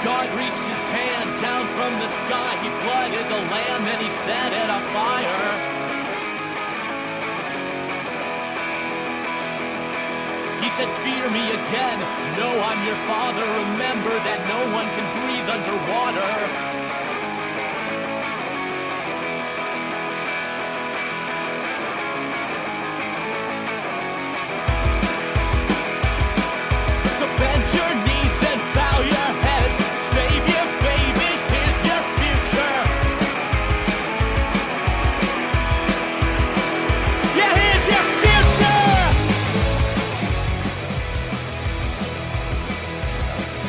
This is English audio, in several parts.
God reached his hand down from the sky. He flooded the land, then he set it afire. He said, fear me again. No, I'm your father. Remember that no one can breathe underwater. Bend your knees and bow your heads. Save your babies, here's your future. Yeah, here's your future.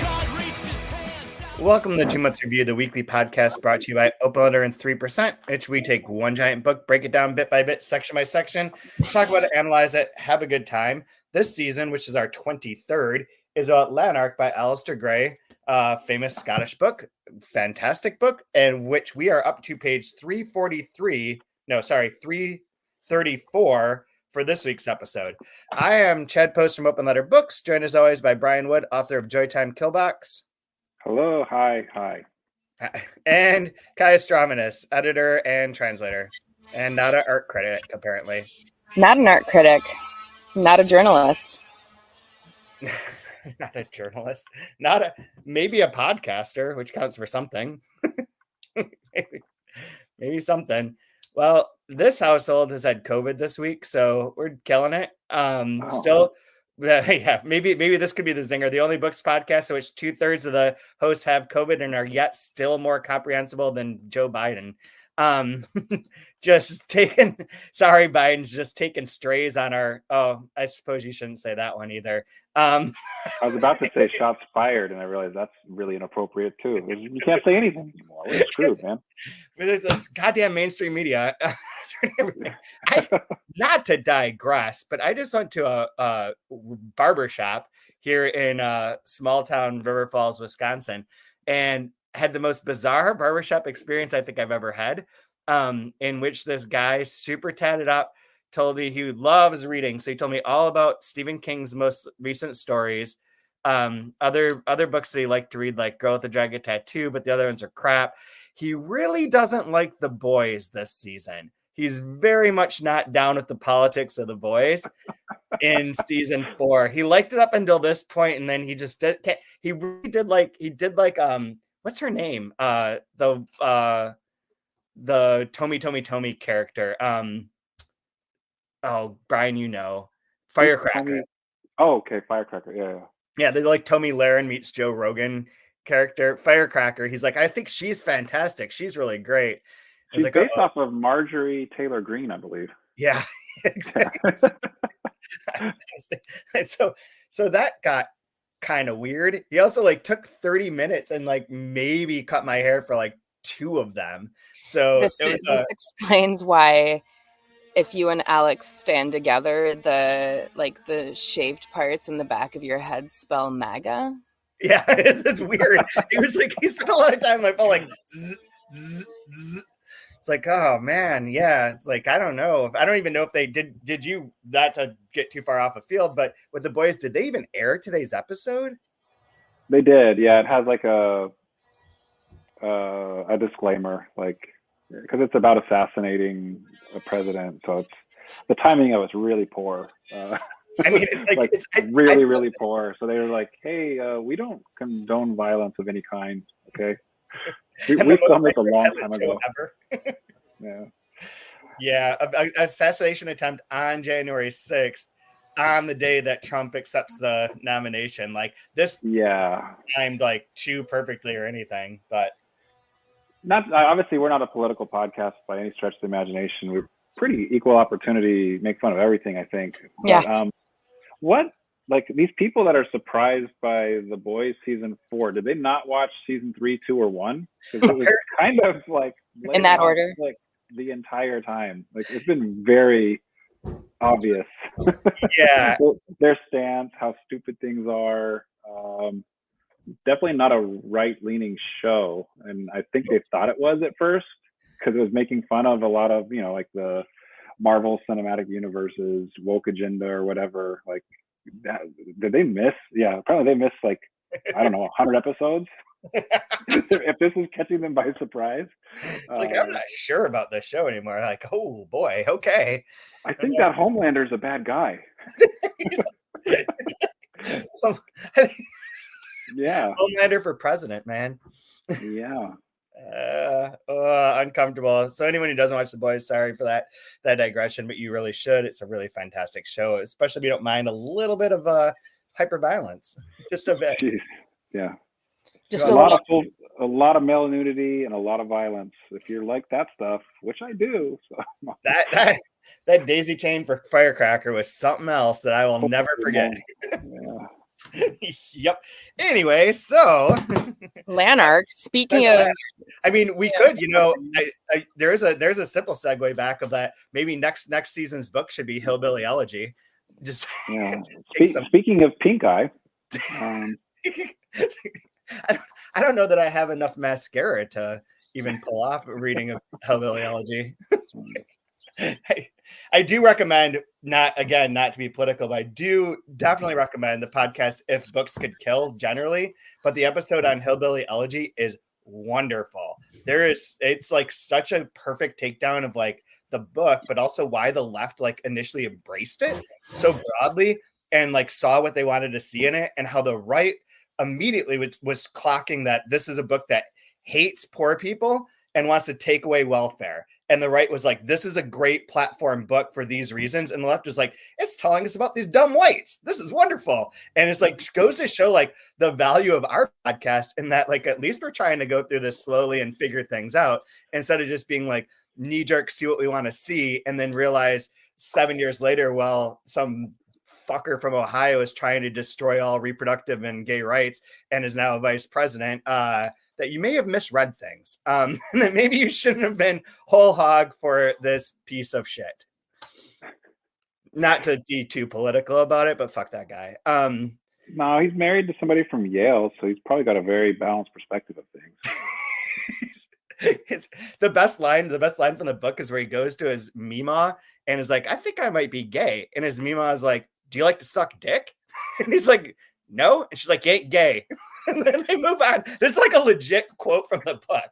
God reached his hand down. Welcome to 2 Month Review, the weekly podcast brought to you by Open Letter and 3%, which we take one giant book, break it down bit by bit, section by section, talk about it, analyze it, have a good time. This season, which is our 23rd, is about Lanark by Alasdair Gray, famous Scottish book, fantastic book, and which we are up to page 334 for this week's episode. I am Chad Post from Open Letter Books, joined as always by Brian Wood, author of Joytime Killbox. Hello, hi. And Kaija Straumanis, editor and translator, and not an art critic, apparently. Not an art critic, not a journalist. Not a journalist, maybe a podcaster, which counts for something. maybe something. Well, this household has had COVID this week, so we're killing it. Still, yeah, maybe this could be the zinger. The only books podcast in which 2/3 of the hosts have COVID and are yet still more comprehensible than Joe Biden. Biden's just taking strays on our, I suppose you shouldn't say that one either. I was about to say shots fired, and I realized that's really inappropriate too. You can't say anything anymore. It's true, man. There's a goddamn mainstream media. Not to digress, but I just went to a barber shop here in small town River Falls, Wisconsin, and had the most bizarre barbershop experience I think I've ever had, in which this guy, super tatted up, told me he loves reading. So he told me all about Stephen King's most recent stories, other books that he liked to read, like Girl with the Dragon Tattoo, but the other ones are crap. He really doesn't like The Boys this season. He's very much not down with the politics of The Boys in season 4. He liked it up until this point, and then he just he did like what's her name? The Tommy character. Brian, Firecracker. Oh, okay, Firecracker. Yeah. Yeah, they're like Tommy Lahren meets Joe Rogan character. Firecracker. He's like, I think she's fantastic. She's really great. She's like, based off of Marjorie Taylor Greene, I believe. Yeah, exactly. so that got kind of weird. He also took 30 minutes and maybe cut my hair for 2 of them. So this explains why if you and Alex stand together, the shaved parts in the back of your head spell MAGA. Yeah, it's weird. It was he spent a lot of time. I felt like zzz, zzz, zzz. It's oh man, yeah. It's I don't know. I don't even know if they did you that to get too far off a field, but with The Boys, did they even air today's episode? They did, yeah. It has a disclaimer, because it's about assassinating a president, so the timing of it's really poor. I mean, it's really poor. So they were hey, we don't condone violence of any kind, okay? We filmed it a long time ago. Yeah, an assassination attempt on January 6th, on the day that Trump accepts the nomination. This, timed too perfectly or anything, but not obviously we're not a political podcast by any stretch of the imagination. We're pretty equal opportunity, make fun of everything, I think. Yeah. But, these people that are surprised by The Boys season 4, did they not watch season 3, 2, or 1? Because it was kind of in that order, the entire time. It's been very obvious. Yeah. Their stance, how stupid things are. Definitely not a right-leaning show, and I think they thought it was at first because it was making fun of a lot of the Marvel Cinematic Universe's woke agenda or whatever. Did they miss? Yeah, apparently they missed I don't know, 100 episodes. If this is catching them by surprise. It's like, I'm not sure about this show anymore. Like, oh boy, okay. I think that Homelander's a bad guy. Yeah. Homelander for president, man. Yeah. Uncomfortable. So anyone who doesn't watch The Boys, sorry for that digression, but you really should. It's a really fantastic show, especially if you don't mind a little bit of hyper violence, just a bit. Jeez. Yeah. Just a lot of male nudity and a lot of violence. If you like that stuff, which I do, so. that daisy chain for Firecracker was something else that I will never forget. Yeah. Yep. Anyway, so Lanark. Speaking of, I mean, we could, there's a simple segue back of that. Maybe next season's book should be Hillbilly Elegy. Just yeah. Speaking of pink eye, I don't know that I have enough mascara to even pull off reading a Hillbilly Elegy. I do recommend, not to be political, but I do definitely recommend the podcast If Books Could Kill generally, but the episode on Hillbilly Elegy is wonderful. It's like such a perfect takedown of like the book, but also why the left like initially embraced it so broadly and like saw what they wanted to see in it, and how the right immediately was clocking that this is a book that hates poor people and wants to take away welfare. And the right was like, this is a great platform book for these reasons. And the left was like, it's telling us about these dumb whites. This is wonderful. And it's like, goes to show like the value of our podcast in that, like, at least we're trying to go through this slowly and figure things out instead of just being like knee jerk, see what we want to see. And then realize 7 years later, well, some fucker from Ohio is trying to destroy all reproductive and gay rights and is now a vice president, that you may have misread things. And that maybe you shouldn't have been whole hog for this piece of shit. Not to be too political about it, but fuck that guy. No, he's married to somebody from Yale, so he's probably got a very balanced perspective of things. The best line from the book is where he goes to his Mima and is like, I think I might be gay. And his Mima is like, do you like to suck dick? And he's like, no. And she's like, ain't gay. And then they move on. This is like a legit quote from the book.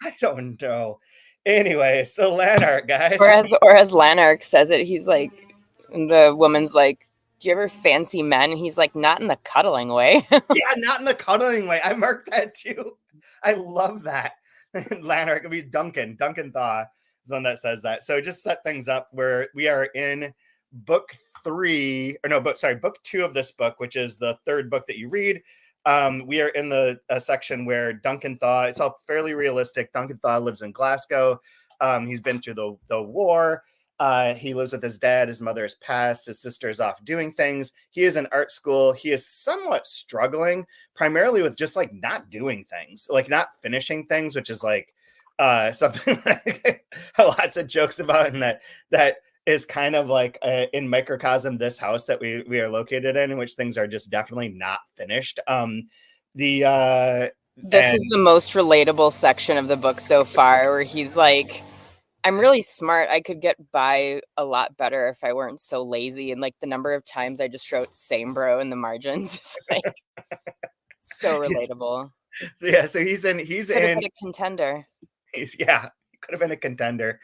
I don't know. Anyway, so Lanark, guys. Or as Lanark says it, he's like, the woman's like, do you ever fancy men? He's like, not in the cuddling way. Yeah, not in the cuddling way. I marked that too. I love that. Lanark, I mean, Duncan Thaw is one that says that. So just set things up where we are in book 2 of this book, which is the third book that you read. We are in the section where Duncan Thaw, it's all fairly realistic. Duncan Thaw lives in Glasgow. He's been through the war. He lives with his dad. His mother has passed. His sister's off doing things. He is in art school. He is somewhat struggling, primarily with just like not doing things, like not finishing things, which is like something like lots of jokes about, and that is kind of like in microcosm this house that we are located in which things are just definitely not finished. This is the most relatable section of the book so far, where he's like, I'm really smart. I could get by a lot better if I weren't so lazy. And like the number of times I just wrote same bro in the margins, is like so relatable. So he's in a contender. Could have been a contender.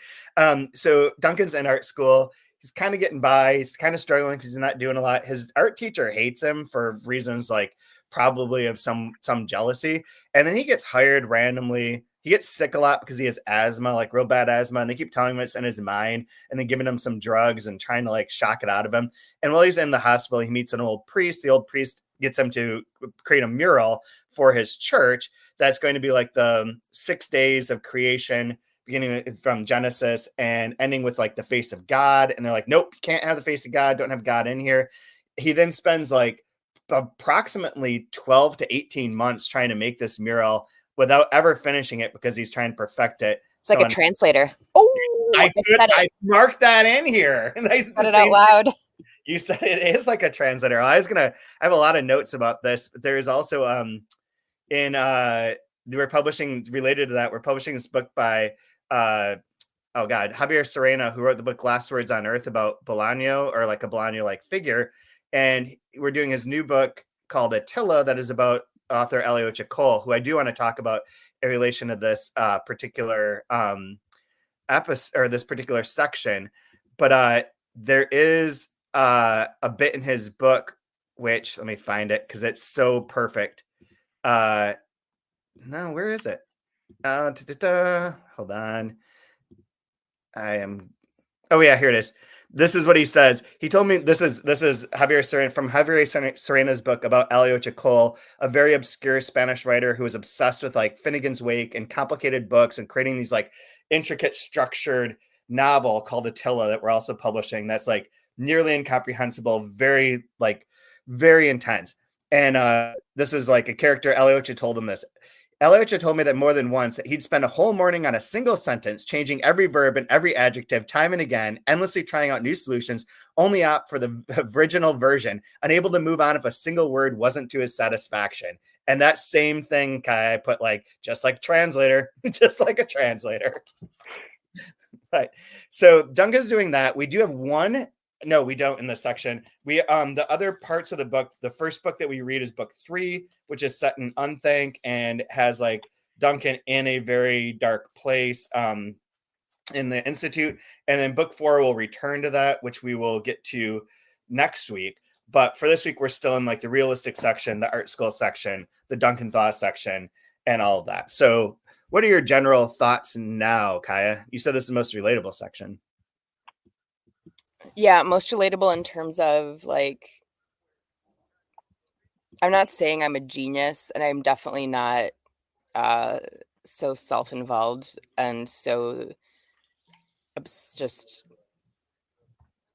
So Duncan's in art school. He's kind of getting by. He's kind of struggling because he's not doing a lot. His art teacher hates him for reasons like probably of some jealousy. And then he gets hired randomly. He gets sick a lot because he has asthma, like real bad asthma. And they keep telling him it's in his mind and then giving him some drugs and trying to like shock it out of him. And while he's in the hospital, he meets an old priest. The old priest gets him to create a mural for his church. That's going to be like the 6 days of creation, beginning from Genesis and ending with like the face of God. And they're like, nope, you can't have the face of God. Don't have God in here. He then spends like approximately 12 to 18 months trying to make this mural without ever finishing it because he's trying to perfect it. It's like a translator. Oh, I marked that in here. Said it out loud. You said it is like a translator. I have a lot of notes about this, but there's also we're publishing this book by Javier Serena, who wrote the book Last Words on Earth about Bolaño, or like a Bolaño like figure. And we're doing his new book called Attila that is about author Aliocha Coll, who I do want to talk about in relation to this particular episode or this particular section. But there is a bit in his book, which, let me find it because it's so perfect. No, where is it? Hold on. Oh yeah, here it is. This is what he says. He told me this is Javier Serena from Javier Serena's book about Aliocha Coll, a very obscure Spanish writer who was obsessed with like Finnegan's Wake and complicated books and creating these like intricate structured novel called Attila that we're also publishing. That's like nearly incomprehensible, very intense. And this is like a character. Aliocha told him this. Aliocha told me that more than once that he'd spend a whole morning on a single sentence, changing every verb and every adjective time and again, endlessly trying out new solutions, only opt for the original version, unable to move on if a single word wasn't to his satisfaction. And that same thing, Kai, I put like, just like translator, just like a translator. Right. So Duncan's doing that. We do have one. No, we don't in this section. We the other parts of the book, the first book that we read is book 3, which is set in Unthank and has like Duncan in a very dark place in the Institute. And then book 4 will return to that, which we will get to next week. But for this week, we're still in like the realistic section, the art school section, the Duncan Thaw section, and all of that. So what are your general thoughts now, Kaija? You said this is the most relatable section. Yeah, most relatable in terms of like, I'm not saying I'm a genius, and I'm definitely not so self-involved and so just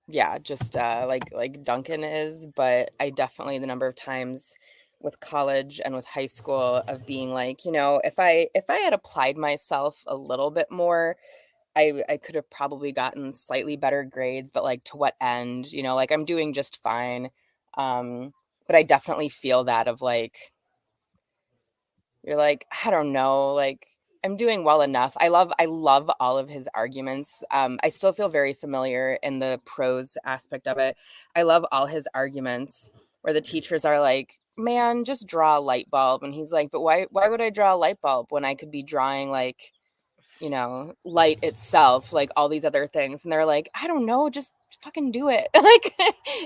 like Duncan is, but I definitely, the number of times with college and with high school of being like, you know, if I had applied myself a little bit more, I could have probably gotten slightly better grades, but like to what end? You know, like I'm doing just fine. But I definitely feel that of like, you're like, I don't know, like I'm doing well enough. I love all of his arguments. I still feel very familiar in the prose aspect of it. I love all his arguments where the teachers are like, man, just draw a light bulb. And he's like, but why would I draw a light bulb when I could be drawing like, you know, light itself, like all these other things. And they're like, I don't know, just fucking do it. Like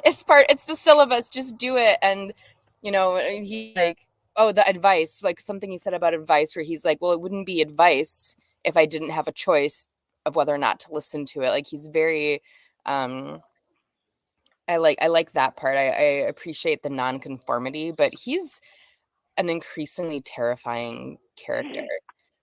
it's the syllabus, just do it. And, you know, he like, oh, the advice, like something he said about advice where he's like, well, it wouldn't be advice if I didn't have a choice of whether or not to listen to it. Like he's very, I like that part. I appreciate the nonconformity, but he's an increasingly terrifying character.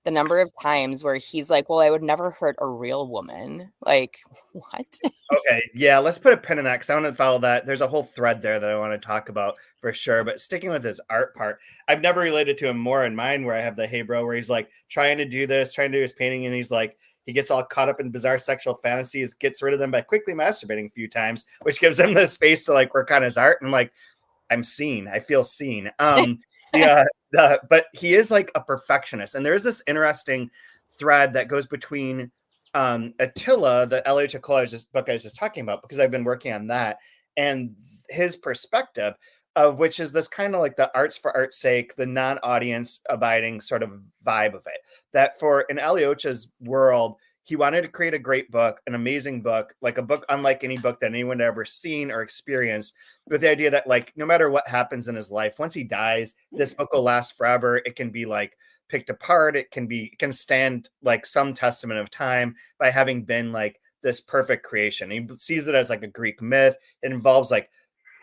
The number of times where he's like, well, I would never hurt a real woman. Like, what? Okay, yeah, let's put a pin in that because I want to follow that. There's a whole thread there that I want to talk about for sure. But sticking with his art part, I've never related to him more in mine where I have the hey bro, where he's like trying to do his painting, and he's like, he gets all caught up in bizarre sexual fantasies, gets rid of them by quickly masturbating a few times, which gives him the space to like work on his art. And I'm like, I'm seen. I feel seen. Yeah, but he is like a perfectionist, and there's this interesting thread that goes between Attila, the Aliocha Coll book I was just talking about, because I've been working on that, and his perspective, which is this kind of like the arts for art's sake, the non-audience abiding sort of vibe of it. That for in Aliocha's world, he wanted to create a great book, an amazing book, like a book unlike any book that anyone had ever seen or experienced, with the idea that like no matter what happens in his life, once he dies, this book will last forever. It can be like picked apart. It can stand like some testament of time by having been like this perfect creation. He sees it as like a Greek myth. It involves like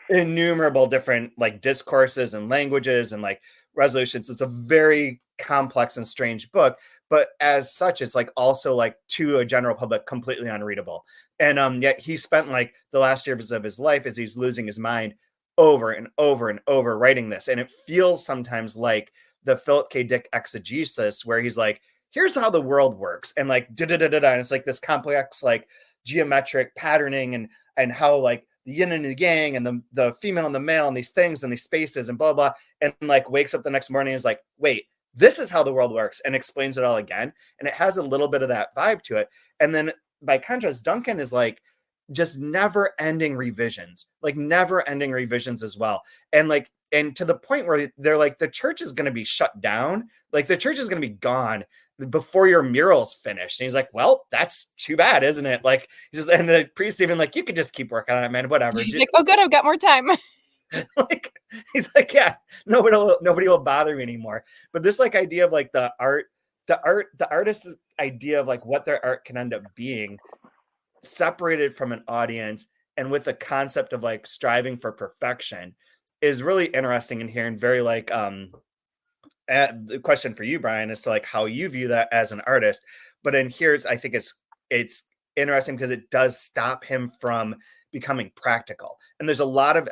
innumerable different like discourses and languages and like resolutions. It's a very complex and strange book, but as such, it's like also like to a general public completely unreadable. And yet he spent like the last years of his life as he's losing his mind over and over and over writing this. And it feels sometimes like the Philip K. Dick exegesis where he's like, here's how the world works. And like, and it's like this complex, like geometric patterning and how like the yin and the yang and the female and the male and these things and these spaces and blah, blah. And like wakes up the next morning and is like, wait, this is how the world works, and explains it all again. And it has a little bit of that vibe to it. And then by contrast, Duncan is like just never ending revisions as well. And like, and to the point where they're like, the church is going to be shut down. Like the church is going to be gone before your mural's finished. And he's like, well, that's too bad, isn't it? Like, and the priest even like, you could just keep working on it, man. Whatever. He's like, oh, good, I've got more time. Like, he's like, yeah, nobody will bother me anymore. But this like idea of like the artist's idea of like what their art can end up being, separated from an audience and with the concept of like striving for perfection, is really interesting in here, and very like the question for you, Brian, is to like how you view that as an artist. But in here, I think it's interesting because it does stop him from becoming practical. And there's a lot of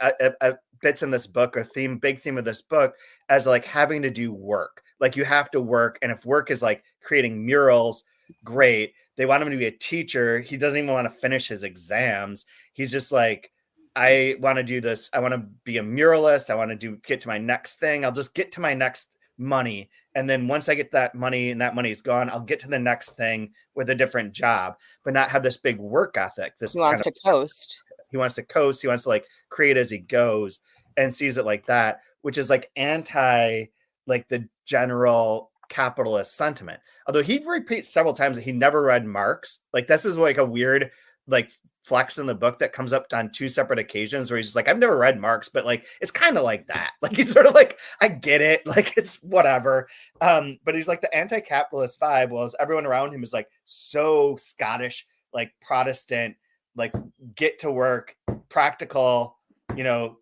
bits in this book, or big theme of this book, as like having to do work. Like you have to work, and if work is like creating murals, great. They want him to be a teacher. He doesn't even want to finish his exams. He's just like, I want to do this. I want to be a muralist. I want to get to my next thing. I'll just get to my next money. And then once I get that money and that money's gone, I'll get to the next thing with a different job, but not have this big work ethic. He wants to coast. He wants to coast. He wants to like create as he goes, and sees it like that, which is like anti like the general capitalist sentiment. Although he repeats several times that he never read Marx. Like this is like a weird like flex in the book that comes up on 2 separate occasions where he's just like, I've never read Marx, but like it's kind of like that. Like he's sort of like, I get it, like it's whatever. But he's like the anti-capitalist vibe, while everyone around him is like so Scottish, like Protestant, like get to work, practical,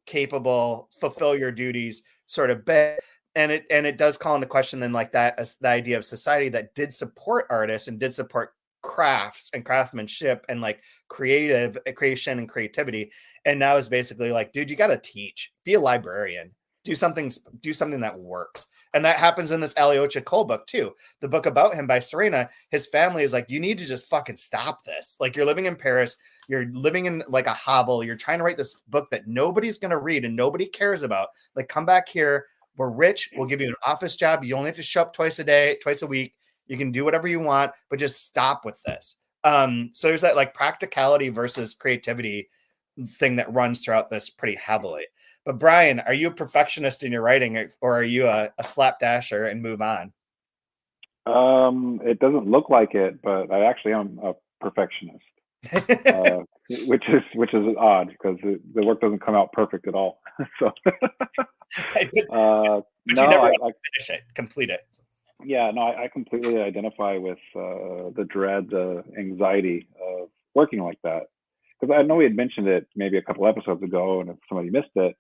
capable, fulfill your duties sort of bit. And it does call into question then like that as the idea of society that did support artists and did support crafts and craftsmanship and like creation and creativity, and now is basically like, dude, you got to teach, be a librarian, do something that works. And that happens in this Aliocha Coll book too, the book about him by Serena. His family is like, you need to just fucking stop this. Like you're living in Paris, you're living in like a hovel, you're trying to write this book that nobody's going to read and nobody cares about. Like come back here, we're rich, we'll give you an office job, you only have to show up twice a week. You can do whatever you want, but just stop with this. So there's that like practicality versus creativity thing that runs throughout this pretty heavily. But Brian, are you a perfectionist in your writing, or are you a slapdasher and move on? It doesn't look like it, but I actually am a perfectionist, which is odd because the work doesn't come out perfect at all. So, but you never finish it, complete it. Yeah, no, I completely identify with the dread, the anxiety of working like that. Because I know we had mentioned it maybe a couple episodes ago, and if somebody missed it,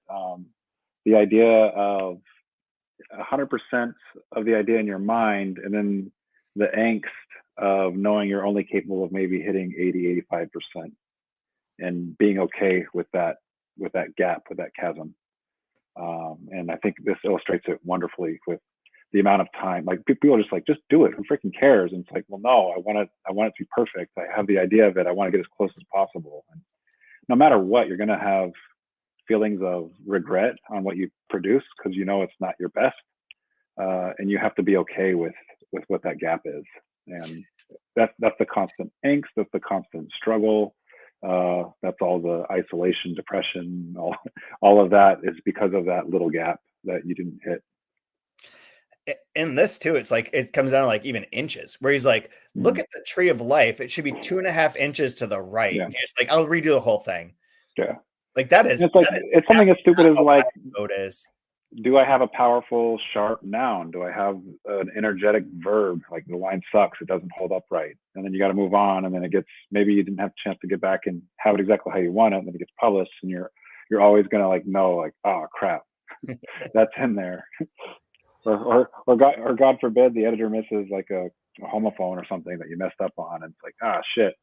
the idea of 100% of the idea in your mind, and then the angst of knowing you're only capable of maybe hitting 80-85%, and being okay with that gap, with that chasm. And I think this illustrates it wonderfully with the amount of time. Like people are just like, just do it. Who freaking cares? And it's like, well, no, I want it to be perfect. I have the idea of it. I want to get as close as possible. And no matter what, you're going to have feelings of regret on what you produce because it's not your best. And you have to be okay with what that gap is. And that's the constant angst. That's the constant struggle. That's all the isolation, depression, all of that is because of that little gap that you didn't hit. In this too, it's like it comes down to like even inches, where he's like, look at the tree of life, it should be 2.5 inches to the right. Yeah. It's like, I'll redo the whole thing. Yeah, like that is, it's something as stupid as like, is, do I have a powerful sharp noun? Do I have an energetic verb? Like the line sucks, it doesn't hold up right, and then you got to move on, and then it gets, maybe you didn't have a chance to get back and have it exactly how you want it, and then it gets published, and you're always gonna like know, like, oh crap, that's in there. Or God forbid the editor misses like a homophone or something that you messed up on, and it's like, shit,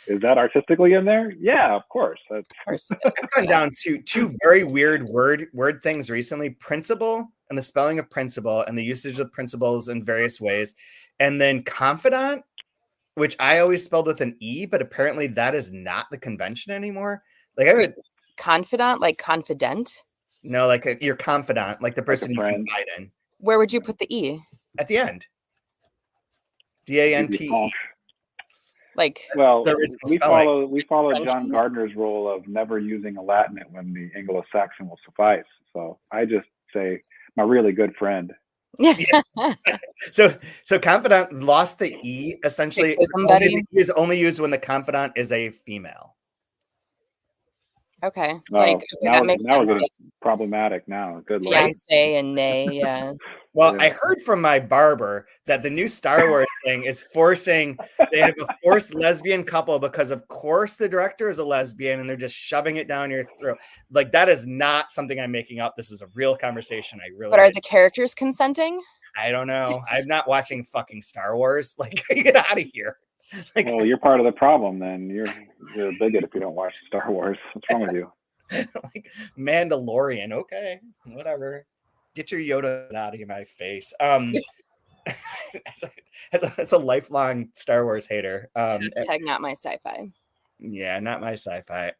is that artistically in there? Yeah, of course. Of course. I've gone down to 2 very weird word things recently: principle and the spelling of principle and the usage of principles in various ways, and then confidant, which I always spelled with an E, but apparently that is not the convention anymore. Like confidant, like confident. No, like your confidant, like the person you confide in. Where would you put the E? At the end. DANTE. Like, well, we follow John Gardner's rule of never using a Latinate when the Anglo-Saxon will suffice. So I just say my really good friend. Yeah. So confidant lost the E essentially. Somebody. The E is only used when the confidant is a female. Okay. Now that makes we're sense. getting problematic now. Good Lord. Fiance and nay, yeah. Well, I heard from my barber that the new Star Wars thing is they have a forced lesbian couple because of course the director is a lesbian and they're just shoving it down your throat. Like that is not something I'm making up. This is a real conversation. But are the characters consenting? I don't know. I'm not watching fucking Star Wars. Like, get out of here. Like, well, you're part of the problem then. You're a bigot if you don't watch Star Wars. What's wrong with you? Like Mandalorian. Okay, whatever. Get your Yoda out of my face. As a lifelong Star Wars hater. Tag not my sci-fi. Yeah, not my sci-fi.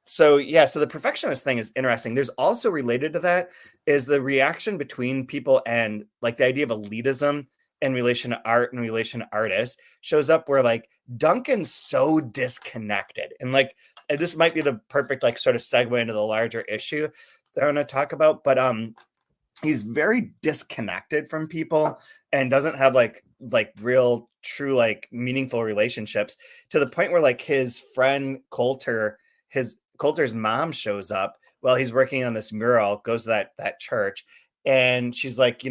So the perfectionist thing is interesting. There's also related to that is the reaction between people and like the idea of elitism in relation to art and relation to artists shows up where like Duncan's so disconnected. And like this might be the perfect like sort of segue into the larger issue that I'm going to talk about. But he's very disconnected from people and doesn't have like real true like meaningful relationships to the point where like his friend Coulter's mom shows up while he's working on this mural, goes to that church, and she's like,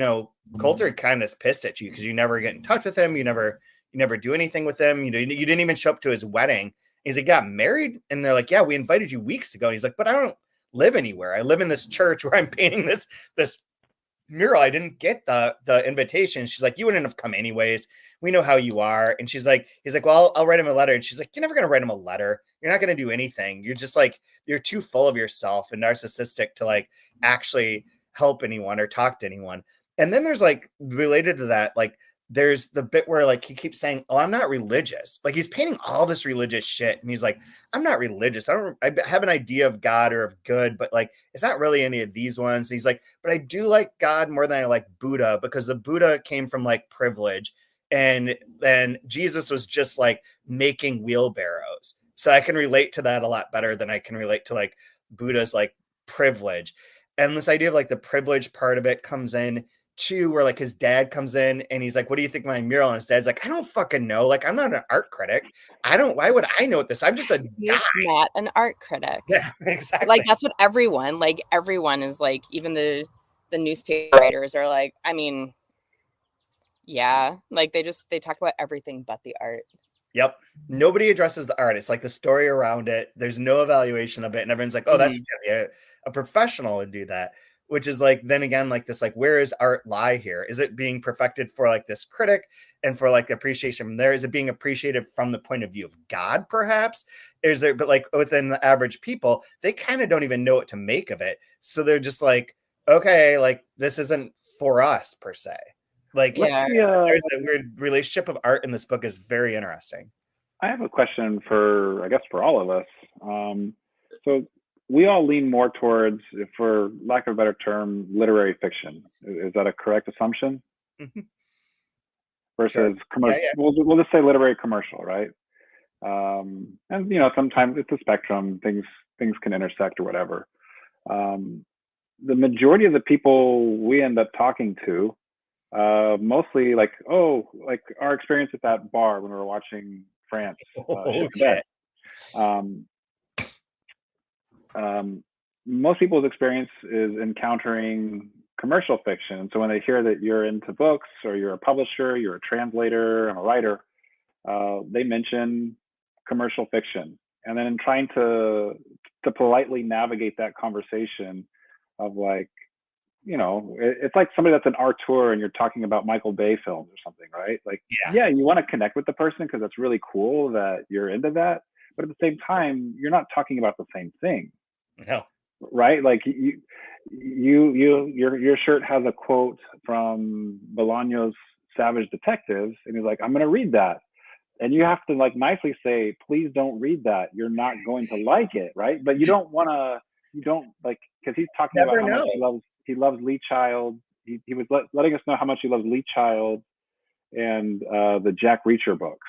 Coulter kind of pissed at you because you never get in touch with him, you never do anything with him, you didn't even show up to his wedding. He's like, got married, and they're like, yeah, we invited you weeks ago. And he's like, but I don't live anywhere. I live in this church where I'm painting this mural. I didn't get the invitation. She's like, you wouldn't have come anyways. We know how you are. And he's like, well, I'll write him a letter. And she's like, you're never going to write him a letter. You're not going to do anything. You're just like, you're too full of yourself and narcissistic to like actually help anyone or talk to anyone. And then there's like related to that, like there's the bit where like he keeps saying, oh, I'm not religious. Like he's painting all this religious shit. And he's like, I'm not religious. I have an idea of God or of good, but like, it's not really any of these ones. And he's like, but I do like God more than I like Buddha because the Buddha came from like privilege. And then Jesus was just like making wheelbarrows. So I can relate to that a lot better than I can relate to like Buddha's like privilege. And this idea of like the privilege part of it comes in too, where like his dad comes in and he's like, what do you think of my mural? And his dad's like, I don't fucking know. Like, I'm not an art critic. Why would I know what this? I'm just a guy. Not an art critic. Yeah, exactly. Like that's what everyone is like, even the newspaper writers are like, I mean, yeah, like they talk about everything but the art. Yep. Nobody addresses the art. It's like the story around it. There's no evaluation of it. And everyone's like, oh, that's a professional would do that. Which is like, then again, like this, like, where is art lie here? Is it being perfected for like this critic and for like appreciation from there? Is it being appreciated from the point of view of God, perhaps? But like within the average people, they kind of don't even know what to make of it. So they're just like, okay, like this isn't for us per se. Like there's a weird relationship of art in this book is very interesting. I have a question for all of us. So we all lean more towards, for lack of a better term, literary fiction. Is that a correct assumption? Mm-hmm. Versus commercial. Yeah. We'll just say literary commercial, right? And sometimes it's a spectrum. Things can intersect or whatever. The majority of the people we end up talking to, mostly like our experience at that bar when we were watching France. Most people's experience is encountering commercial fiction. So when they hear that you're into books or you're a publisher, you're a translator and a writer, they mention commercial fiction. And then in trying to politely navigate that conversation of like, it's like somebody that's an auteur and you're talking about Michael Bay films or something, right? Like, yeah you want to connect with the person because that's really cool that you're into that. But at the same time, you're not talking about the same thing. No. Right? Like your shirt has a quote from Bolaño's Savage Detectives, and he's like, I'm going to read that. And you have to like nicely say, please don't read that. You're not going to like it, right? But you don't because he's talking about how much he loves Lee Child. He was letting us know how much he loves Lee Child and the Jack Reacher books.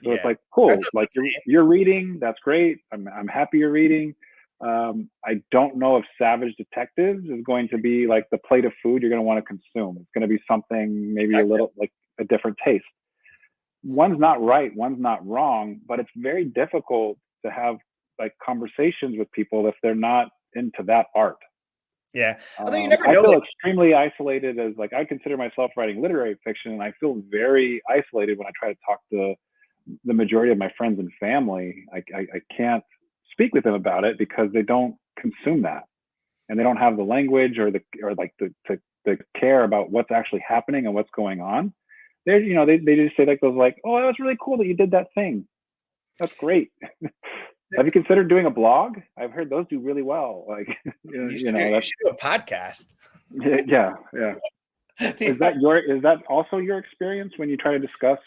So it's like, cool, like you're reading, that's great. I'm happy you're reading. I don't know if Savage Detectives is going to be like the plate of food you're going to want to consume. It's going to be something maybe a little like a different taste. One's not right, one's not wrong, but it's very difficult to have like conversations with people if they're not into that art. Yeah, although you never know. I feel extremely isolated as like I consider myself writing literary fiction, and I feel very isolated when I try to talk to the majority of my friends and family. I can't speak with them about it because they don't consume that, and they don't have the language or the care about what's actually happening and what's going on. They're they just say like those like, oh, that was really cool that you did that thing. That's great. Have you considered doing a blog? I've heard those do really well. Like, you should do a podcast. Yeah. Is that also your experience when you try to discuss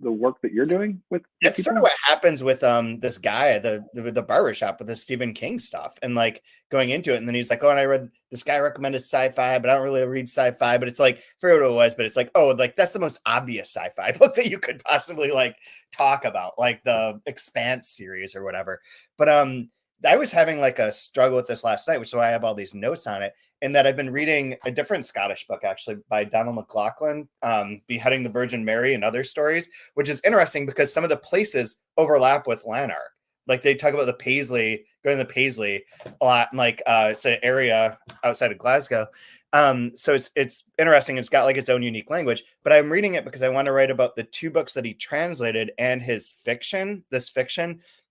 the work that you're doing with it's people? Sort of what happens with this guy at the barbershop with the Stephen King stuff and like going into it, and then he's like, oh, and I read this guy recommended sci-fi, but I don't really read sci-fi, but it's like, I forget what it was, but it's like, oh, like that's the most obvious sci-fi book that you could possibly like talk about, like the Expanse series or whatever. But I was having like a struggle with this last night, which is why I have all these notes on it. And that I've been reading a different Scottish book, actually, by Donald McLaughlin, Beheading the Virgin Mary and Other Stories, which is interesting because some of the places overlap with Lanark. Like they talk about the Paisley, going to the Paisley a lot, and like it's an area outside of Glasgow. So it's interesting. It's got like its own unique language, but I'm reading it because I want to write about the two books that he translated and his fiction,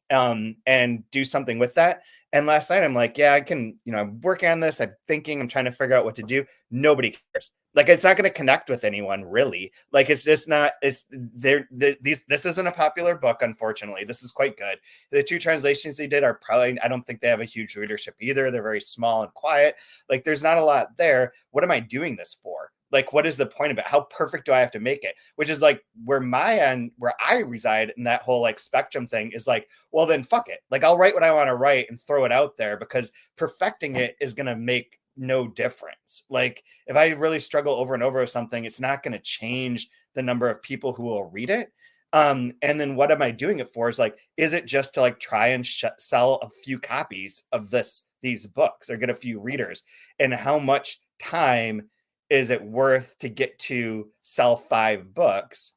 and do something with that. And last night I'm like, yeah, I can, I'm working on this. I'm thinking, I'm trying to figure out what to do. Nobody cares. Like, it's not going to connect with anyone really. Like, it's just not, this isn't a popular book. Unfortunately, this is quite good. The two translations they did are probably, I don't think they have a huge readership either. They're very small and quiet. Like, there's not a lot there. What am I doing this for? Like, what is the point of it? How perfect do I have to make it? Which is like where I reside in that whole like spectrum thing is like, well, then fuck it. Like, I'll write what I want to write and throw it out there because perfecting it is going to make no difference. Like, if I really struggle over and over with something, it's not going to change the number of people who will read it. And then what am I doing it for? Is like, is it just to like try and sell a few copies of these books or get a few readers? And how much time is it worth to get to sell 5 books?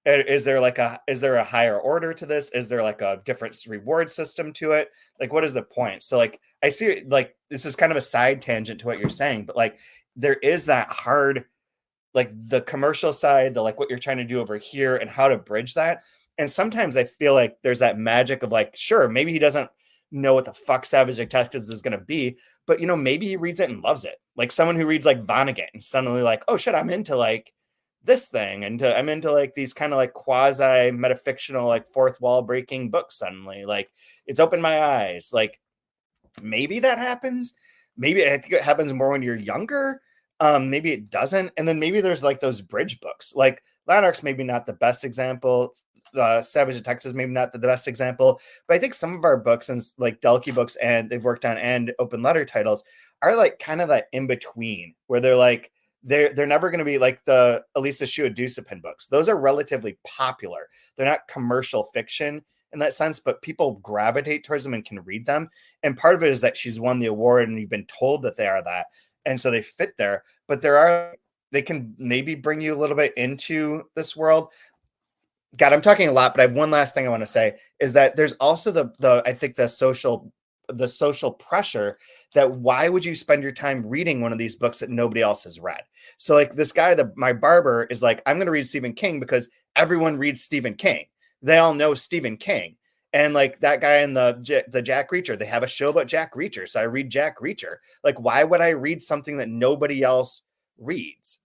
Is there a higher order to this? Is there like a different reward system to it? Like, what is the point? So like, I see like, this is kind of a side tangent to what you're saying, but like, there is that hard, like the commercial side, the like what you're trying to do over here and how to bridge that. And sometimes I feel like there's that magic of like, sure, maybe he doesn't know what the fuck Savage Detectives is going to be, but maybe he reads it and loves it. Like someone who reads like Vonnegut and suddenly like, oh shit, I'm into like this thing. And I'm into like these kind of like quasi metafictional, like fourth wall breaking books suddenly. Like it's opened my eyes. Like maybe that happens. Maybe I think it happens more when you're younger. Maybe it doesn't. And then maybe there's like those bridge books. Like Lanark's maybe not the best example. Savage Detectives maybe not the best example, but I think some of our books and like Delkey books and they've worked on and open letter titles are like kind of that in between where they're like they're never going to be like the Elisa Shua-Dusapin books. Those are relatively popular. They're not commercial fiction in that sense, but people gravitate towards them and can read them. And part of it is that she's won the award and you've been told that they are that, and so they fit there. But they can maybe bring you a little bit into this world. God, I'm talking a lot, but I have one last thing I want to say is that there's also I think the social pressure that why would you spend your time reading one of these books that nobody else has read? So like this guy, my barber is like, I'm going to read Stephen King because everyone reads Stephen King. They all know Stephen King. And like that guy in the Jack Reacher, they have a show about Jack Reacher. So I read Jack Reacher. Like, why would I read something that nobody else reads?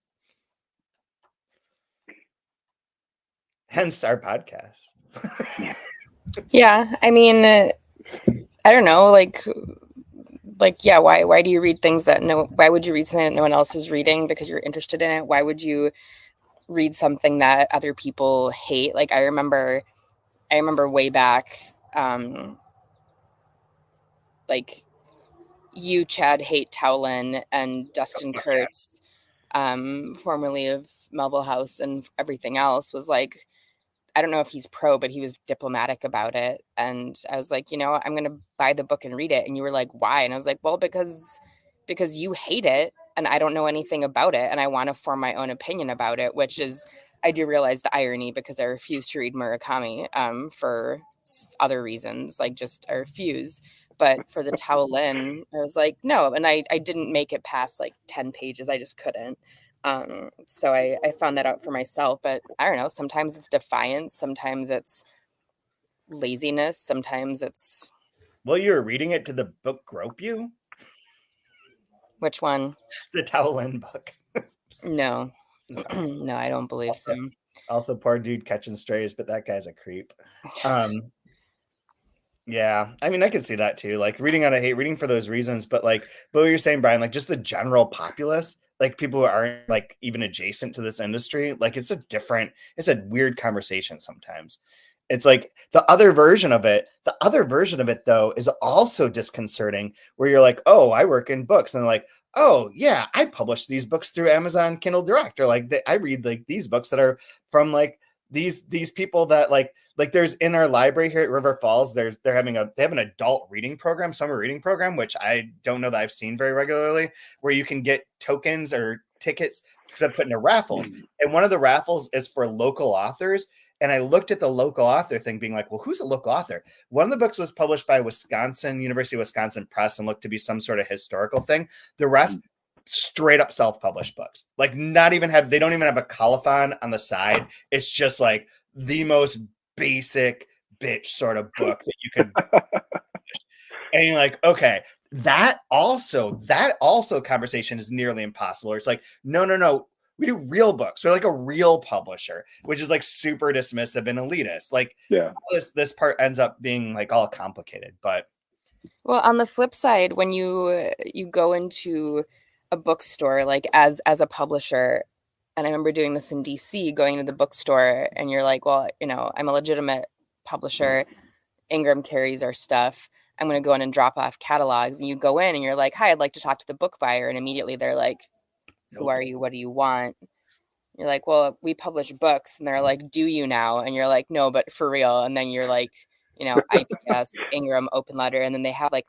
Hence our podcast. Yeah. I mean, I don't know, like, yeah, why do you read things why would you read something that no one else is reading because you're interested in it? Why would you read something that other people hate? Like, I remember way back, like you, Chad Hate Towlin, and Dustin Kurtz, formerly of Melville House and everything else, was like, I don't know if he's pro, but he was diplomatic about it. And I was like, I'm going to buy the book and read it. And you were like, why? And I was like, well, because you hate it and I don't know anything about it. And I want to form my own opinion about it, which is, I do realize the irony because I refuse to read Murakami for other reasons, like just I refuse. But for the Tao Lin, I was like, no. And I didn't make it past like 10 pages. I just couldn't. So I found that out for myself, but I don't know, sometimes it's defiance, sometimes it's laziness, sometimes it's... Well, you were reading it. Did the book grope you? Which one? The Tao Lin book. No. No, I don't believe so. Also, poor dude catching strays, but that guy's a creep. Yeah, I mean, I can see that too. Like reading out of hate, reading for those reasons, but like, but what you're saying, Brian, like just the general populace, like people who aren't like even adjacent to this industry, like it's a weird conversation sometimes. It's like the other version of it though is also disconcerting where you're like, oh, I work in books. And they're like, oh yeah, I publish these books through Amazon Kindle Direct, or like I read like these books that are from like these people that like there's in our library here at River Falls, they have an adult reading program, summer reading program, which I don't know that I've seen very regularly, where you can get tokens or tickets to put into raffles. And one of the raffles is for local authors. And I looked at the local author thing being like, well, who's a local author? One of the books was published by University of Wisconsin Press and looked to be some sort of historical thing. The rest straight up self-published books, like they don't even have a colophon on the side. It's just like the most basic bitch sort of book that you could and you're like, okay, that also conversation is nearly impossible. It's like, no, we do real books. We're like a real publisher, which is like super dismissive and elitist. Like, yeah, this part ends up being like all complicated. But well, on the flip side, when you go into a bookstore, like as a publisher, and I remember doing this in DC, going to the bookstore, and you're like, well, I'm a legitimate publisher. Ingram carries our stuff. I'm going to go in and drop off catalogs. And you go in and you're like, hi, I'd like to talk to the book buyer. And immediately they're like, who are you? What do you want? You're like, well, we publish books. And they're like, do you now? And you're like, no, but for real. And then you're like, IPS, Ingram, open letter. And then they have like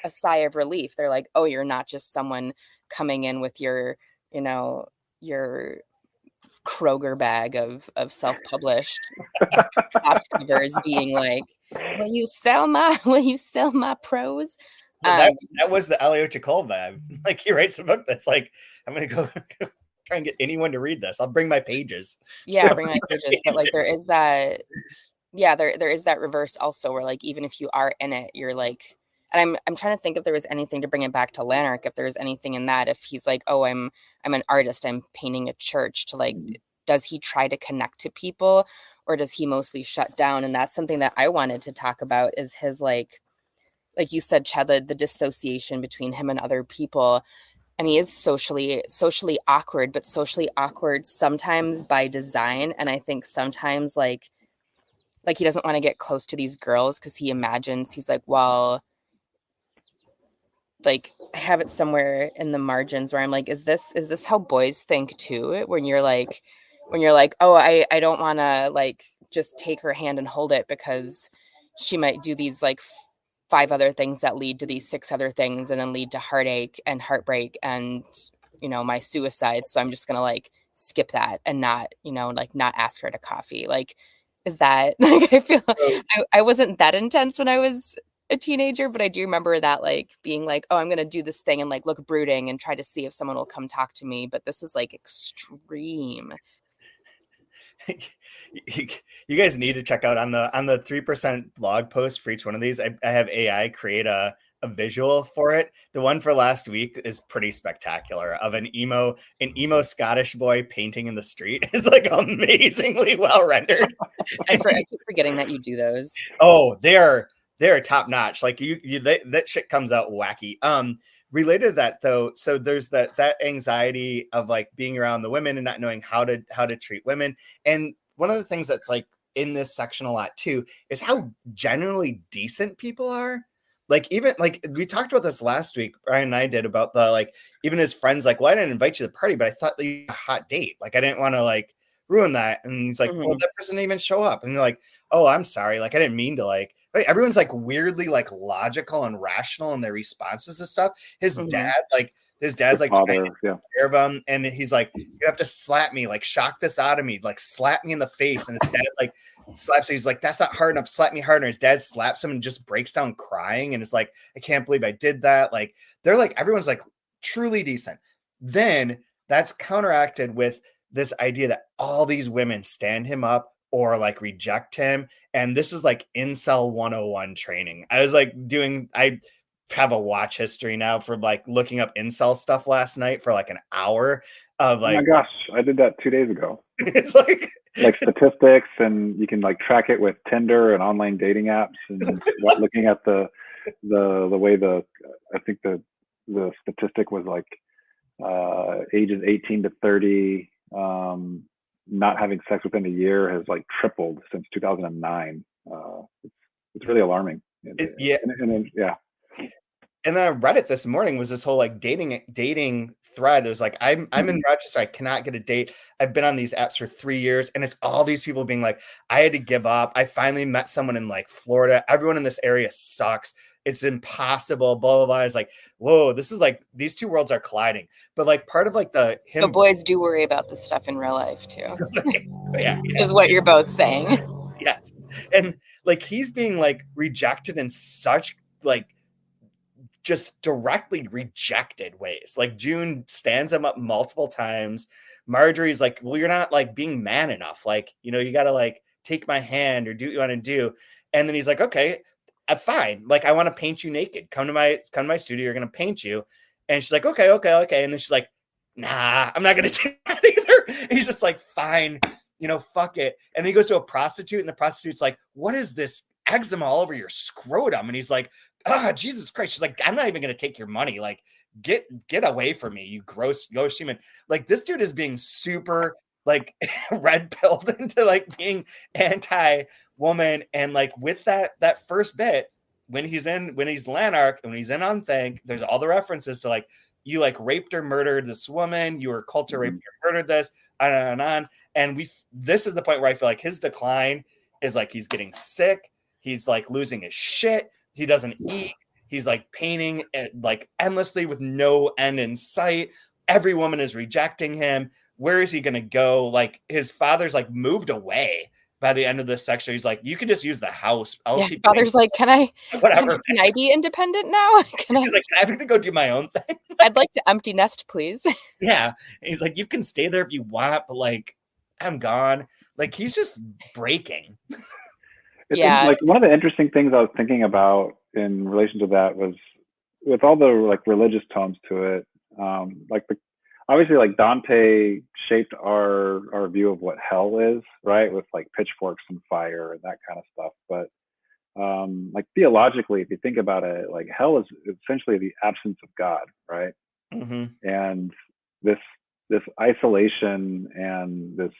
a sigh of relief. They're like, oh, you're not just someone coming in with your Kroger bag of self-published soft covers being like, will you sell my prose? Well, that was the Aliocha Coll vibe. Like he writes a book that's like, I'm going to go try and get anyone to read this. I'll bring my pages. Yeah, bring my pages. But like there is that, there is that reverse also where like, even if you are in it, you're like, and I'm trying to think if there was anything to bring it back to Lanark, if there's anything in that, if he's like, oh, I'm an artist, I'm painting a church, to like, does he try to connect to people or does he mostly shut down? And that's something that I wanted to talk about is his like you said, Chad, the dissociation between him and other people. And he is socially awkward, but socially awkward sometimes by design. And I think sometimes like he doesn't want to get close to these girls because he imagines, he's like, well, like I have it somewhere in the margins where I'm like, is this how boys think too? When you're like, oh, I don't want to like just take her hand and hold it because she might do these like 5 other things that lead to these 6 other things and then lead to heartache and heartbreak and, my suicide. So I'm just going to like skip that and not, not ask her to coffee. Like, is that like, I feel I wasn't that intense when I was a teenager, but I do remember that like being like, oh, I'm going to do this thing and like look brooding and try to see if someone will come talk to me. But this is like extreme. You guys need to check out on the 3% blog post for each one of these. I have AI create a visual for it. The one for last week is pretty spectacular of an emo Scottish boy painting in the street. It's like amazingly well rendered. I keep forgetting that you do those. Oh, they're top notch. Like that shit comes out wacky. Related to that though, so there's that anxiety of like being around the women and not knowing how to treat women. And one of the things that's like in this section a lot too is how generally decent people are. Like even like we talked about this last week, Brian and I did, about the like even his friends like, well, I didn't invite you to the party, but I thought that you had a hot date. Like I didn't want to like ruin that. And he's like, well, that person didn't even show up. And they're like, oh, I'm sorry. Like, I didn't mean to, like, everyone's like weirdly like logical and rational in their responses to stuff. His dad's like father, care of him, and he's like, you have to slap me, like shock this out of me, like slap me in the face. And his dad like slaps him. He's like, that's not hard enough, slap me harder. His dad slaps him and just breaks down crying, and it's like, I can't believe I did that. Like, they're like, everyone's like truly decent. Then that's counteracted with this idea that all these women stand him up or like reject him. And this is like incel 101 training. I have a watch history now for like looking up incel stuff last night for like an hour of like, oh my gosh, I did that 2 days ago. It's like statistics, and you can like track it with Tinder and online dating apps, and looking at the way I think the statistic was like ages 18 to 30 not having sex within a year has like tripled since 2009. It's really alarming. And then Reddit this morning was this whole like dating thread. It was like, I'm in Rochester, I cannot get a date. I've been on these apps for 3 years, and it's all these people being like, I had to give up. I finally met someone in like Florida. Everyone in this area sucks. It's impossible, blah, blah, blah. It's like, whoa, this is like, these two worlds are colliding. But like part of like So boys do worry about this stuff in real life too. yeah. Is what you're both saying. Yes. And like, he's being like rejected in such like just directly rejected ways. Like June stands him up multiple times. Marjorie's like, well, you're not like being man enough. Like, you know, you got to like take my hand or do what you want to do. And then he's like, okay, I'm fine. Like, I want to paint you naked. Come to my studio. You're going to paint you. And she's like, okay. And then she's like, nah, I'm not going to do that either. He's just like, fine, you know, fuck it. And then he goes to a prostitute, and the prostitute's like, what is this eczema all over your scrotum? And he's like, Jesus Christ. She's like, I'm not even going to take your money. Like, get away from me, you gross human. Like, this dude is being super like red pilled into like being anti-woman. And like with that first bit, when he's Lanark and when he's in Unthank, there's all the references to like, you like raped or murdered this woman, you were culture raped or murdered this, on. And this is the point where I feel like his decline is like, he's getting sick, he's like losing his shit, he doesn't eat, he's like painting like endlessly with no end in sight. Every woman is rejecting him. Where is he going to go? Like, his father's like moved away by the end of this section. He's like, you can just use the house. His father's like, can I be independent now? He's like, can I have to go do my own thing? I'd like to empty nest, please. Yeah. And he's like, you can stay there if you want, but like, I'm gone. Like, he's just breaking. Like, one of the interesting things I was thinking about in relation to that was with all the like religious tones to it. Obviously, like, Dante shaped our view of what hell is, right? With like pitchforks and fire and that kind of stuff. But like theologically, if you think about it, like hell is essentially the absence of God, right? Mm-hmm. And this isolation and this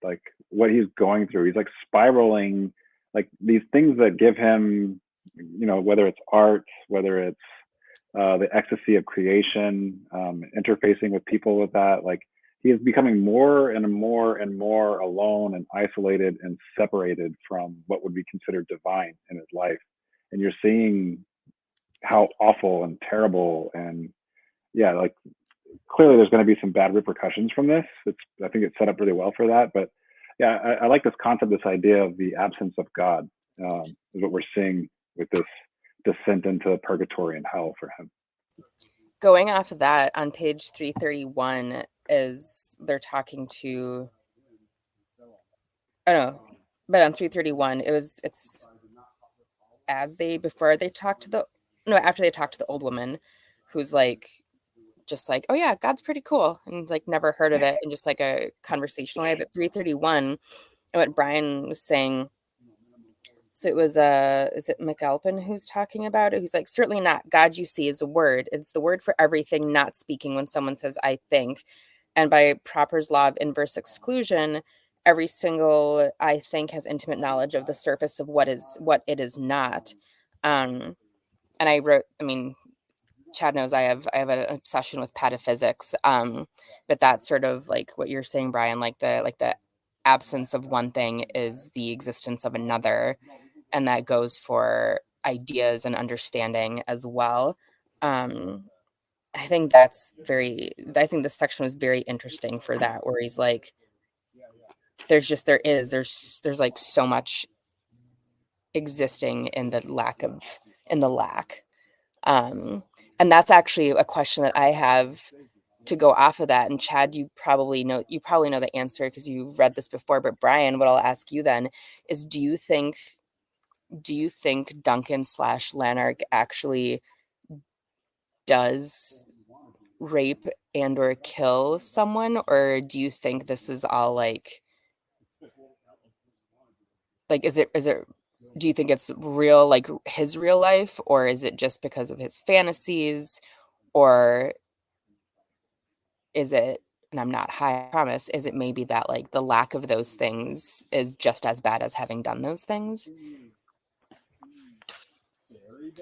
like what he's going through, he's like spiraling, like these things that give him, you know, whether it's art, whether it's the ecstasy of creation, interfacing with people with that, like he is becoming more and more and more alone and isolated and separated from what would be considered divine in his life. And you're seeing how awful and terrible and like clearly there's going to be some bad repercussions from this. I think it's set up really well for that. But yeah, I like this concept, this idea of the absence of God is what we're seeing with this descent into purgatory and hell for him. Going off of that, on page 331 is they're talking to, but on 331 it's after they talk to the old woman who's like, just like, oh yeah, God's pretty cool, and like never heard of it, and just like a conversational way. But 331, and what Brian was saying, so it was is it McAlpin who's talking about it? Who's like, certainly not. God, you see, is a word. It's the word for everything, not speaking when someone says I think. And by Proper's law of inverse exclusion, every single I think has intimate knowledge of the surface of what it is not. And I wrote, Chad knows I have an obsession with pataphysics. But that's sort of like what you're saying, Brian, like the absence of one thing is the existence of another, and that goes for ideas and understanding as well. I think this section was very interesting for that, where he's like, there's like so much existing in the lack. And that's actually a question that I have to go off of that. And Chad, you probably know the answer because you've read this before, but Brian, what I'll ask you then is, do you think Duncan / Lanark actually does rape and or kill someone, or do you think this is all like is it do you think it's real, like his real life, or is it just because of his fantasies, or is it, and I'm not high, I promise, is it maybe that like the lack of those things is just as bad as having done those things?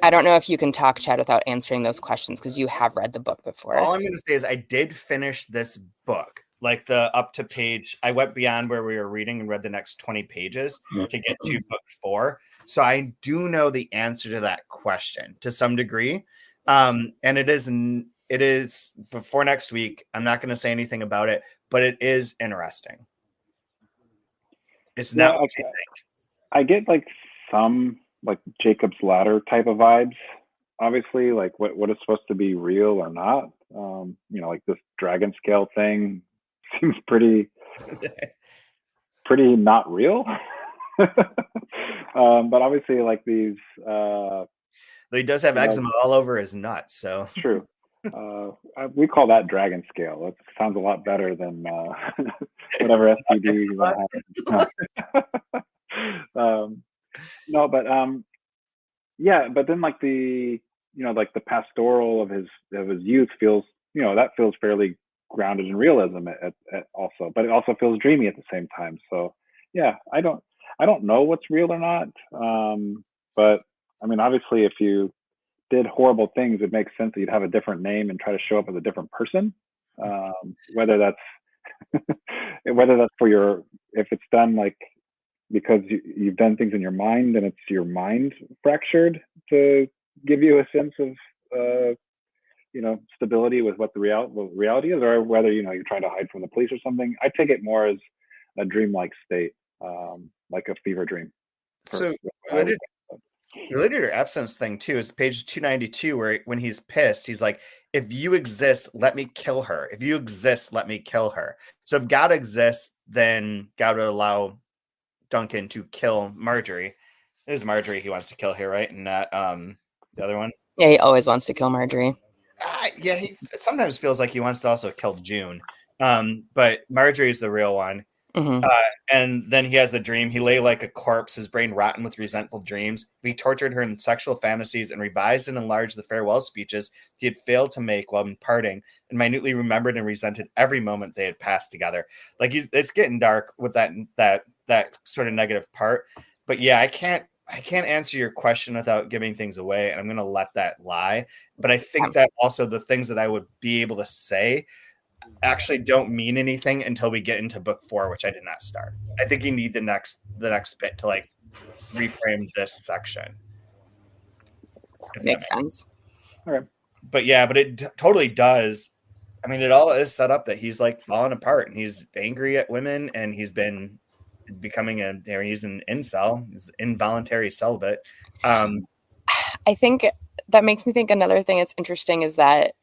I don't know if you can talk, Chad, without answering those questions because you have read the book before. All I'm going to say is I did finish this book, like the up to page. I went beyond where we were reading and read the next 20 pages to get to book 4. So I do know the answer to that question to some degree. And it is for next week. I'm not going to say anything about it, but it is interesting. It's not what you think. I get like some like Jacob's Ladder type of vibes, obviously, like what is supposed to be real or not. Like this dragon scale thing seems pretty not real. But obviously like these he does have eczema all over his nuts, so true. We call that dragon scale. It sounds a lot better than whatever STD you want to have. No, but but then like the like the pastoral of his youth feels, that feels fairly grounded in realism also, but it also feels dreamy at the same time. So yeah, I don't know what's real or not. But I mean, obviously if you did horrible things, it makes sense that you'd have a different name and try to show up as a different person. Whether that's if it's done like because you've done things in your mind and it's your mind fractured to give you a sense of stability with what the reality is, or whether you're trying to hide from the police or something. I take it more as a dreamlike state, like a fever dream. So related to absence thing too is page 292, where when he's pissed, he's like, if you exist, let me kill her. If you exist, let me kill her. So if God exists, then God would allow Duncan to kill Marjorie. It is Marjorie he wants to kill here, right? And not the other one. Yeah, he always wants to kill Marjorie. Yeah, he sometimes feels like he wants to also kill June. But Marjorie is the real one. Mm-hmm. And then he has a dream. He lay like a corpse, his brain rotten with resentful dreams. He tortured her in sexual fantasies and revised and enlarged the farewell speeches he had failed to make while parting, and minutely remembered and resented every moment they had passed together. Like it's getting dark with that sort of negative part. But yeah, I can't answer your question without giving things away, and I'm going to let that lie. But I think that also the things that I would be able to say actually don't mean anything until we get into book 4, which I did not start. I think you need the next bit to like reframe this section. Makes sense. All right. But yeah, but it totally does. I mean, it all is set up that he's like falling apart and he's angry at women and he's been becoming he's an incel, he's involuntary celibate. I think that makes me think another thing that's interesting is that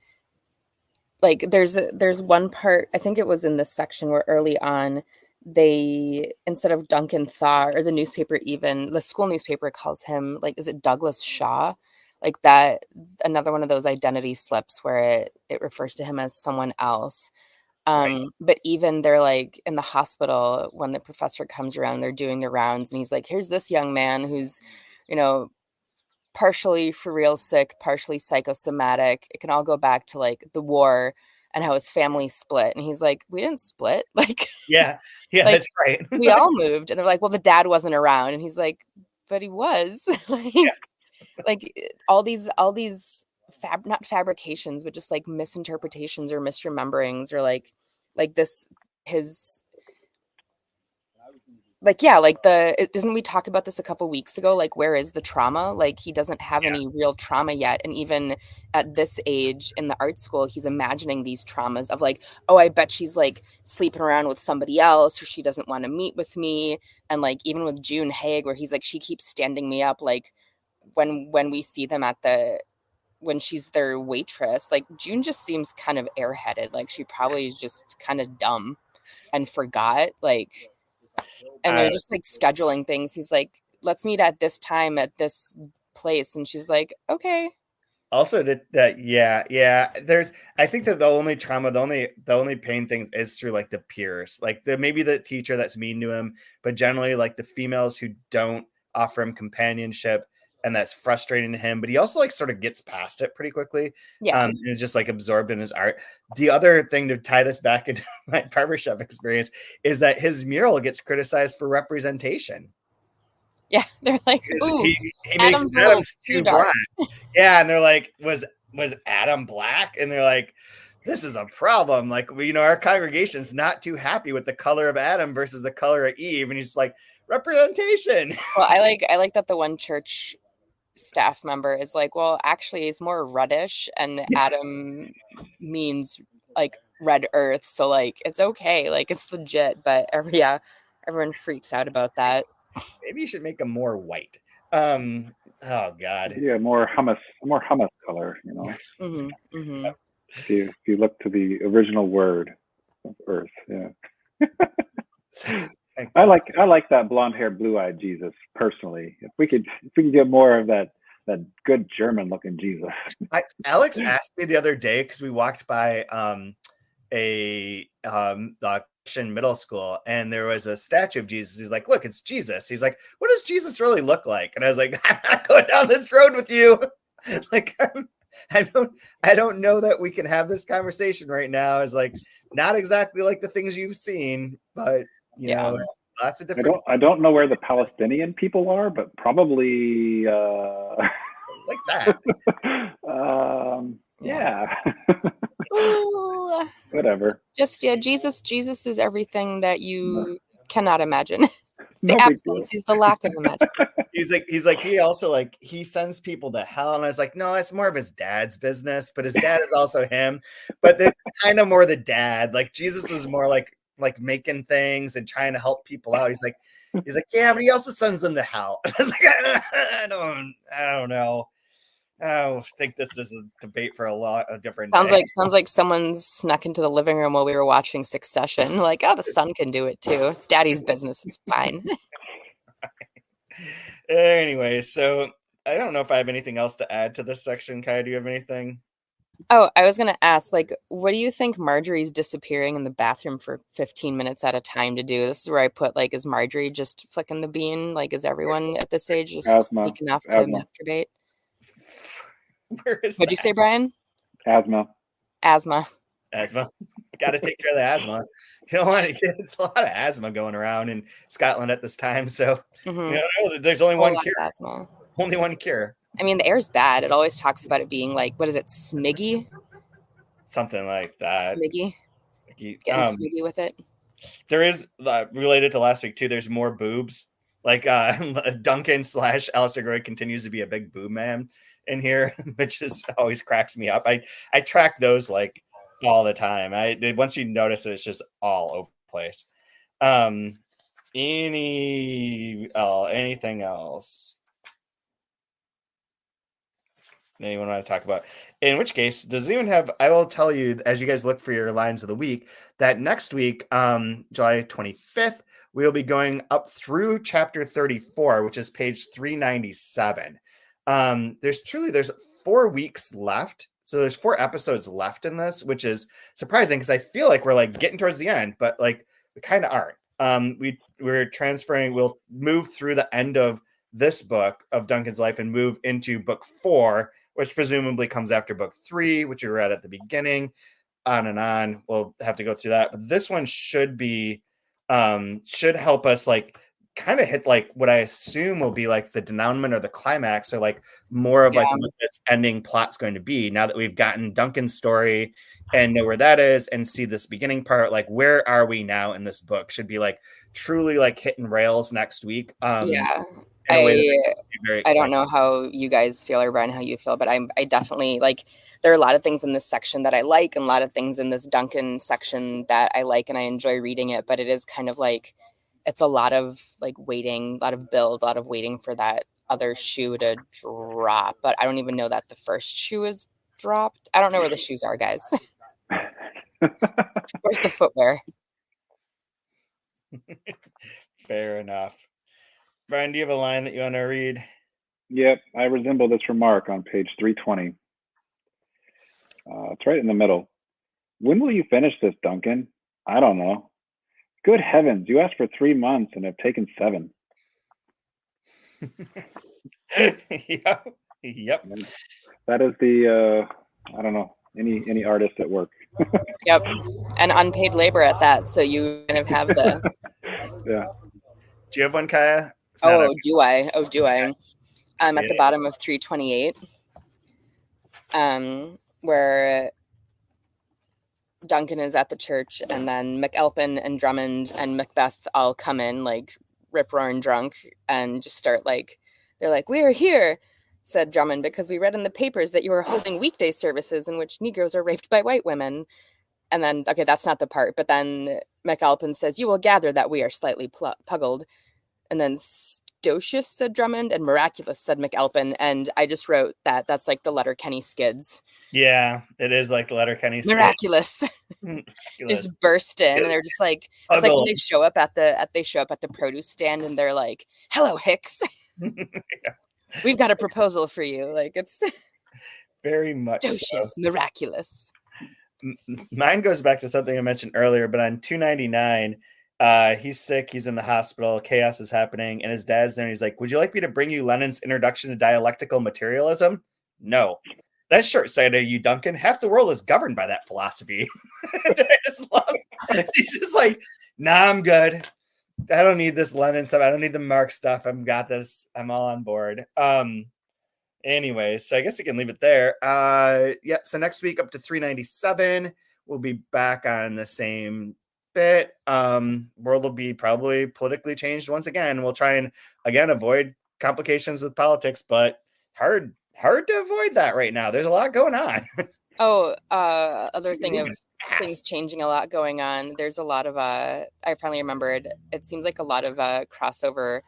like there's one part, I think it was in this section where early on they, instead of Duncan Thaw, or the newspaper, even the school newspaper calls him like, is it Douglas Shaw? Like that, another one of those identity slips where it refers to him as someone else. Right. But even they're like in the hospital when the professor comes around, they're doing the rounds and he's like, here's this young man who's, partially for real sick, partially psychosomatic. It can all go back to like the war and how his family split. And he's like, we didn't split. Like, yeah, like, that's right. We all moved. And they're like, well, the dad wasn't around. And he's like, but he was. Like all these not fabrications, but just like misinterpretations or misrememberings, or like this, his like, yeah, like didn't we talk about this a couple weeks ago? Like, where is the trauma? Like, he doesn't have any real trauma yet. And even at this age in the art school, he's imagining these traumas of like, oh, I bet she's like sleeping around with somebody else, or she doesn't want to meet with me. And like, even with June Haig, where he's like, she keeps standing me up. Like, when we see them when she's their waitress, like, June just seems kind of airheaded. Like, she probably is just kind of dumb and forgot, like, and they're just like scheduling things. He's like, let's meet at this time at this place. And she's like, okay. Also there's, I think that the only trauma, the only pain things is through like the peers, like maybe the teacher that's mean to him, but generally like the females who don't offer him companionship, and that's frustrating to him. But he also like sort of gets past it pretty quickly. And is just like absorbed in his art. The other thing to tie this back into my barbershop experience is that his mural gets criticized for representation. Yeah, they're like, ooh, he makes Adam's too black. Yeah, and they're like, was Adam black? And they're like, this is a problem. Like, our congregation's not too happy with the color of Adam versus the color of Eve. And he's just like, representation. Well, I like that the one church staff member is like, well, actually he's more reddish, and Adam means like red earth, so like it's okay, like it's legit. But everyone freaks out about that. Maybe you should make him more white. Oh God. Yeah, more hummus color. Mm-hmm, mm-hmm. If you look to the original word of earth, yeah. I like that blonde-haired, blue-eyed Jesus personally. If we could get more of that good German-looking Jesus. Alex asked me the other day, because we walked by the Christian middle school, and there was a statue of Jesus. He's like, "Look, it's Jesus." He's like, "What does Jesus really look like?" And I was like, "I'm not going down this road with you." Like, I don't know that we can have this conversation right now. It's like not exactly like the things you've seen, but you know, lots of different. I don't know where the Palestinian people are, but probably like that. Yeah. Ooh. Whatever. Just Jesus is everything that you cannot imagine. It's the absence. He's the lack of imagination. He's like he also like he sends people to hell, and I was like, no, that's more of his dad's business, but his dad is also him. But there's kind of more the dad. Like Jesus was more like making things and trying to help people out. He's like, yeah, but he also sends them to hell. I was like, I don't know. I think this is a debate for a different. Sounds like someone snuck into the living room while we were watching Succession. Like, oh, the son can do it too. It's daddy's business. It's fine. Anyway, so I don't know if I have anything else to add to this section. Kai, do you have anything? Oh, I was going to ask, like, what do you think Marjorie's disappearing in the bathroom for 15 minutes at a time to do? This is where I put, like, is Marjorie just flicking the bean? Like, is everyone at this age just sneak enough to masturbate? What'd you say, Brian? Asthma. Got to take care of the asthma. You know what? It's a lot of asthma going around in Scotland at this time. So there's only one cure. Asthma. Only one cure. I mean, the air's bad. It always talks about it being like, what is it, smiggy? Something like that. Smiggy. Getting smiggy with it. There is, related to last week too, there's more boobs. Like Duncan / Alasdair Gray continues to be a big boob man in here, which is always cracks me up. I track those like all the time. Once you notice it, it's just all over the place. Anything else anyone want to talk about? In which case, does anyone have? I will tell you as you guys look for your lines of the week that next week, July 25th, we'll be going up through chapter 34, which is page 397. There's 4 weeks left. So there's 4 episodes left in this, which is surprising because I feel like we're like getting towards the end, but like we kind of aren't. We're transferring, we'll move through the end of this book of Duncan's life and move into book 4, which presumably comes after book 3, which we read at the beginning, on and on. We'll have to go through that. But this one should help us like kind of hit like what I assume will be like the denouement or the climax, or like more of like what this ending plot's going to be. Now that we've gotten Duncan's story and know where that is and see this beginning part, like where are we now in this book? Should be like truly like hitting rails next week. I don't know how you guys feel, or Brian, how you feel, but I definitely like, there are a lot of things in this section that I like, and a lot of things in this Duncan section that I like, and I enjoy reading it, but it is kind of like, it's a lot of like waiting, a lot of build, a lot of waiting for that other shoe to drop. But I don't even know that the first shoe is dropped. I don't know where the shoes are, guys. Where's the footwear? Fair enough. Brian, do you have a line that you want to read? Yep, I resemble this remark on page 320. It's right in the middle. When will you finish this, Duncan? I don't know. Good heavens, you asked for 3 months and have taken 7. Yep. That is the, I don't know, any artist at work. Yep, and unpaid labor at that, so you kind of have the... Yeah. Do you have one, Kaija? Do I? I'm at the bottom of 328, where Duncan is at the church, and then McAlpin and Drummond and Macbeth all come in, like, rip-roaring drunk, and just start, like, they're like, "We are here," said Drummond, "because we read in the papers that you are holding weekday services in which Negroes are raped by white women." And then, okay, that's not the part, but then McAlpin says, "You will gather that we are slightly puggled." And then "Stocious," said Drummond, and "Miraculous," said McAlpin. And I just wrote that that's like the Letterkenny Skids. Yeah, it is like the Letterkenny Skids. Miraculous. Just burst in, and they're just like, it's like when they show up at the produce stand, and they're like, "Hello, Hicks." Yeah. "We've got a proposal for you." Like, it's very much Stocious, so. Miraculous. Mine goes back to something I mentioned earlier, but on 299, he's sick, he's in the hospital, chaos is happening, and his dad's there, and he's like, "Would you like me to bring you Lenin's Introduction to Dialectical Materialism?" "No." "That's short-sighted of you, Duncan. Half the world is governed by that philosophy." I just love it. He's just like, "Nah, I'm good. I don't need this Lenin stuff. I don't need the Marx stuff. I've got this. I'm all on board." Anyway, so I guess we can leave it there. Yeah, so next week up to 397, we'll be back on the same bit. World will be probably politically changed once again. We'll try and again avoid complications with politics, but hard to avoid that right now. There's a lot going on. Other thing of things changing, a lot going on. There's a lot of I finally remembered, it seems like a lot of crossover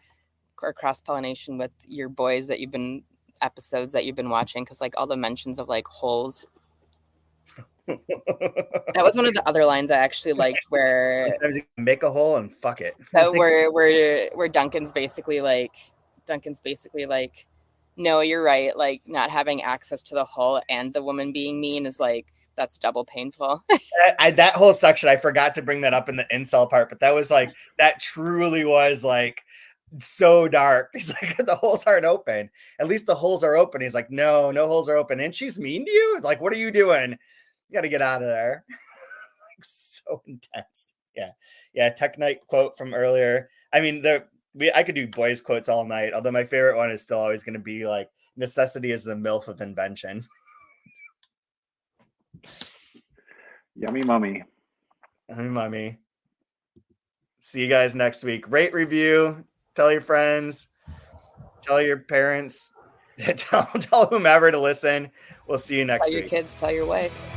or cross-pollination with your boys that you've been episodes that you've been watching, because like all the mentions of like holes. That was one of the other lines I actually liked, where sometimes you can make a hole and fuck it. where Duncan's basically like, "No, you're right. Like, not having access to the hole and the woman being mean is like, that's double painful." That whole section, I forgot to bring that up in the incel part, but that was like, that truly was like so dark. He's like, "The holes aren't open. At least the holes are open." He's like, no holes are open. "And she's mean to you?" It's like, "What are you doing? You got to get out of there." Like, so intense. Yeah. Tech Night quote from earlier. I mean, I could do boys quotes all night, although my favorite one is still always going to be like, "Necessity is the MILF of invention." Yummy mummy. See you guys next week. Rate, review, tell your friends, tell your parents, tell whomever to listen. We'll see you next week. Tell your kids, tell your wife.